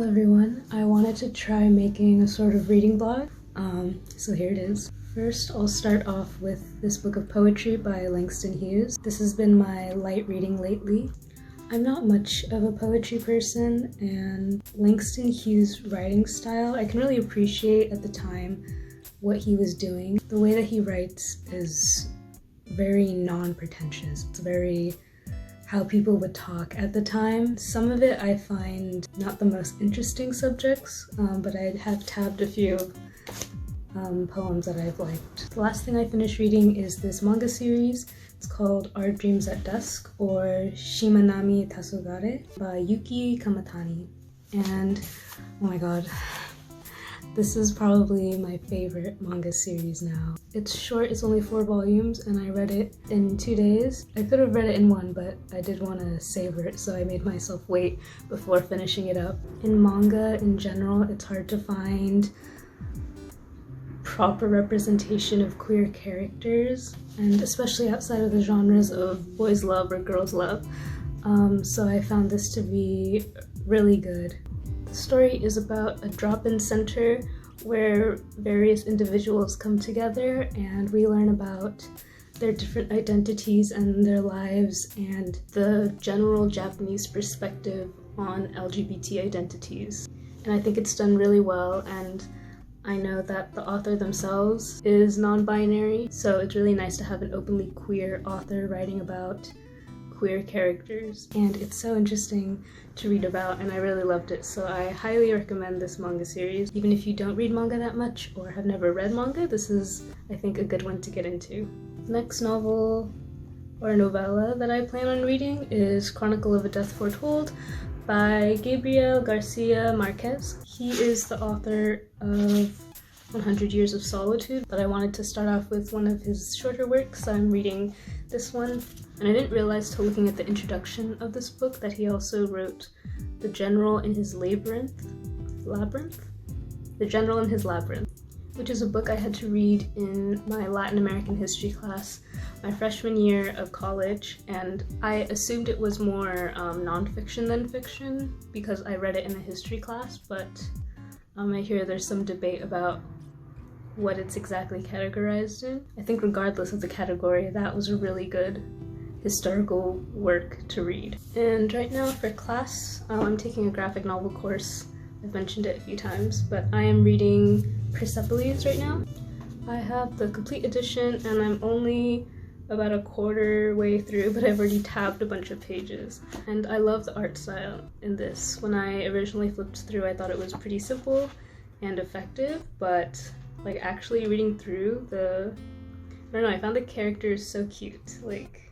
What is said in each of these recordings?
Hello everyone, I wanted to try making a sort of reading vlog, so here it is. First, I'll start off with this book of poetry by Langston Hughes. This has been my light reading lately. I'm not much of a poetry person, and Langston Hughes' writing style I can really appreciate at the time what he was doing. The way that he writes is very non-pretentious. It's very how people would talk at the time. Some of it I find not the most interesting subjects, but I have tabbed a few poems that I've liked. The last thing I finished reading is this manga series. It's called Our Dreams at Dusk, or Shimanami Tasogare by Yuki Kamatani. And oh my god, this is probably my favorite manga series now. It's short, it's only 4 volumes, and I read it in 2 days. I could have read it in 1, but I did want to savor it, so I made myself wait before finishing it up. In manga in general, it's hard to find proper representation of queer characters, and especially outside of the genres of boys love or girls love. So I found this to be really good. The story is about a drop-in center where various individuals come together, and we learn about their different identities and their lives and the general Japanese perspective on LGBT identities. And I think it's done really well, and I know that the author themselves is non-binary, so it's really nice to have an openly queer author writing about queer characters, and it's so interesting to read about, and I really loved it, so I highly recommend this manga series. Even if you don't read manga that much or have never read manga, this is, I think, a good one to get into. The next novel or novella that I plan on reading is Chronicle of a Death Foretold by Gabriel Garcia Marquez. He is the author of 100 Years of Solitude, but I wanted to start off with one of his shorter works, so I'm reading this one. And I didn't realize till looking at the introduction of this book that he also wrote The General in His Labyrinth? The General in His Labyrinth, which is a book I had to read in my Latin American history class my freshman year of college, and I assumed it was more non-fiction than fiction because I read it in a history class, but I hear there's some debate about what it's exactly categorized in. I think regardless of the category, that was a really good historical work to read. And right now for class, I'm taking a graphic novel course. I've mentioned it a few times, but I am reading Persepolis right now. I have the complete edition and I'm only about a quarter way through, but I've already tabbed a bunch of pages. And I love the art style in this. When I originally flipped through, I thought it was pretty simple and effective, but like actually reading through I don't know, I found the characters so cute. Like,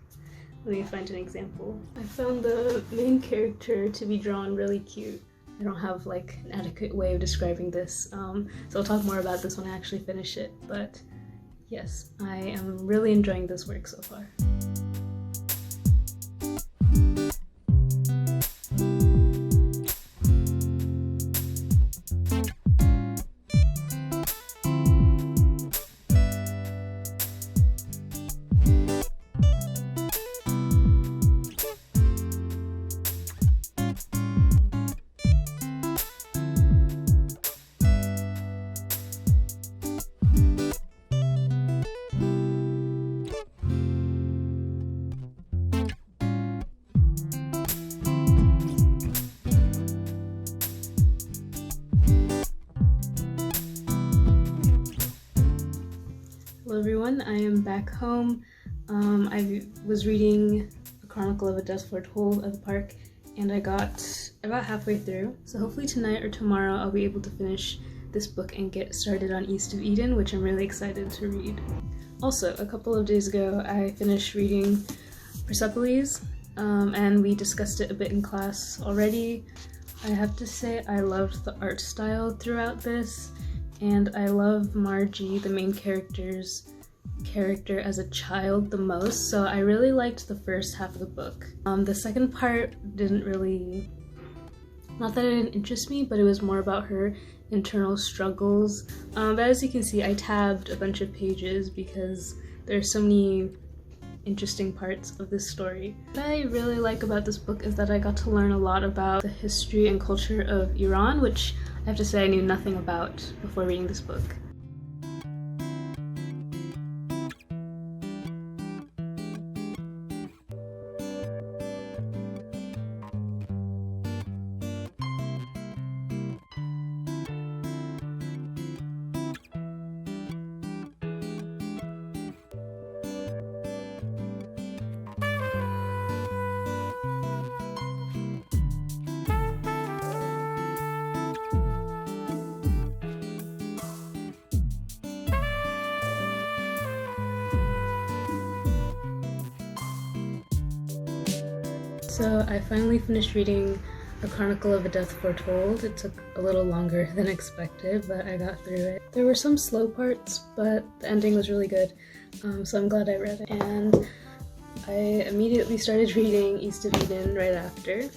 let me find an example. I found the main character to be drawn really cute. I don't have like an adequate way of describing this, so I'll talk more about this when I actually finish it, but yes, I am really enjoying this work so far. Hello everyone, I am back home. I was reading A Chronicle of a Death Foretold at the park, and I got about halfway through. So hopefully tonight or tomorrow I'll be able to finish this book and get started on East of Eden, which I'm really excited to read. Also, a couple of days ago I finished reading Persepolis, and we discussed it a bit in class already. I have to say I loved the art style throughout this, and I love Margie, the main character as a child, the most, so I really liked the first half of the book. The second part didn't really, not that it didn't interest me, but it was more about her internal struggles. But as you can see, I tabbed a bunch of pages because there's so many interesting parts of this story. What I really like about this book is that I got to learn a lot about the history and culture of Iran, which I have to say I knew nothing about before reading this book. So I finally finished reading A Chronicle of a Death Foretold. It took a little longer than expected, but I got through it. There were some slow parts, but the ending was really good, so I'm glad I read it. And I immediately started reading East of Eden right after.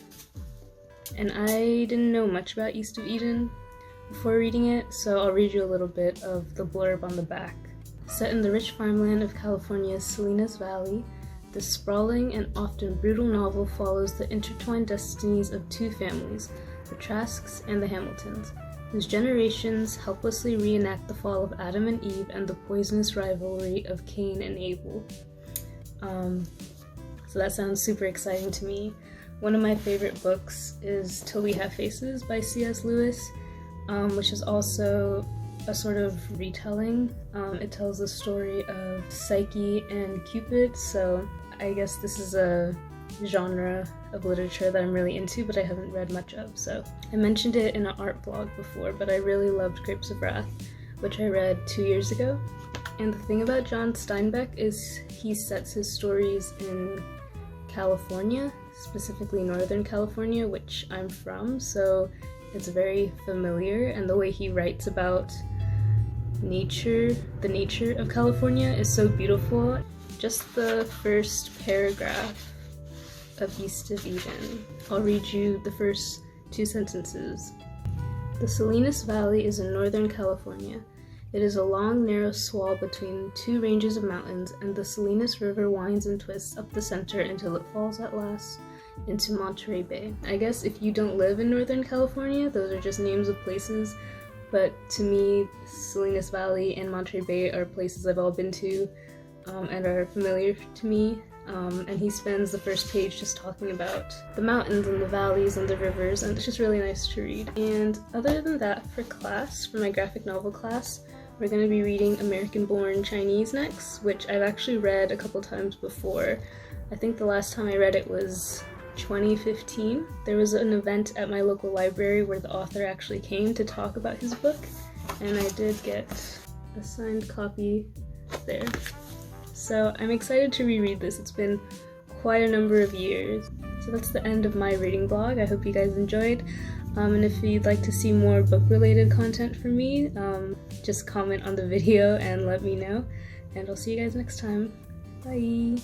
And I didn't know much about East of Eden before reading it, so I'll read you a little bit of the blurb on the back. Set in the rich farmland of California's Salinas Valley, this sprawling and often brutal novel follows the intertwined destinies of two families, the Trasks and the Hamiltons, whose generations helplessly reenact the fall of Adam and Eve and the poisonous rivalry of Cain and Abel. So that sounds super exciting to me. One of my favorite books is Till We Have Faces by C.S. Lewis, which is also a sort of retelling. It tells the story of Psyche and Cupid, so I guess this is a genre of literature that I'm really into, but I haven't read much of. So I mentioned it in an art blog before, but I really loved Grapes of Wrath, which I read 2 years ago. And the thing about John Steinbeck is he sets his stories in California, specifically Northern California, which I'm from, so it's very familiar, and the way he writes about nature, the nature of California is so beautiful. Just the first paragraph of East of Eden. I'll read you the first 2 sentences. The Salinas Valley is in Northern California. It is a long, narrow swell between 2 ranges of mountains, and the Salinas River winds and twists up the center until it falls at last into Monterey Bay. I guess if you don't live in Northern California, those are just names of places, but to me, Salinas Valley and Monterey Bay are places I've all been to and are familiar to me. And he spends the first page just talking about the mountains and the valleys and the rivers, and it's just really nice to read. And other than that, for class, for my graphic novel class, we're going to be reading American-Born Chinese next, which I've actually read a couple times before. I think the last time I read it was 2015. There was an event at my local library where the author actually came to talk about his book, and I did get a signed copy there. So I'm excited to reread this. It's been quite a number of years. So that's the end of my reading blog. I hope you guys enjoyed. And if you'd like to see more book-related content from me, just comment on the video and let me know. And I'll see you guys next time. Bye!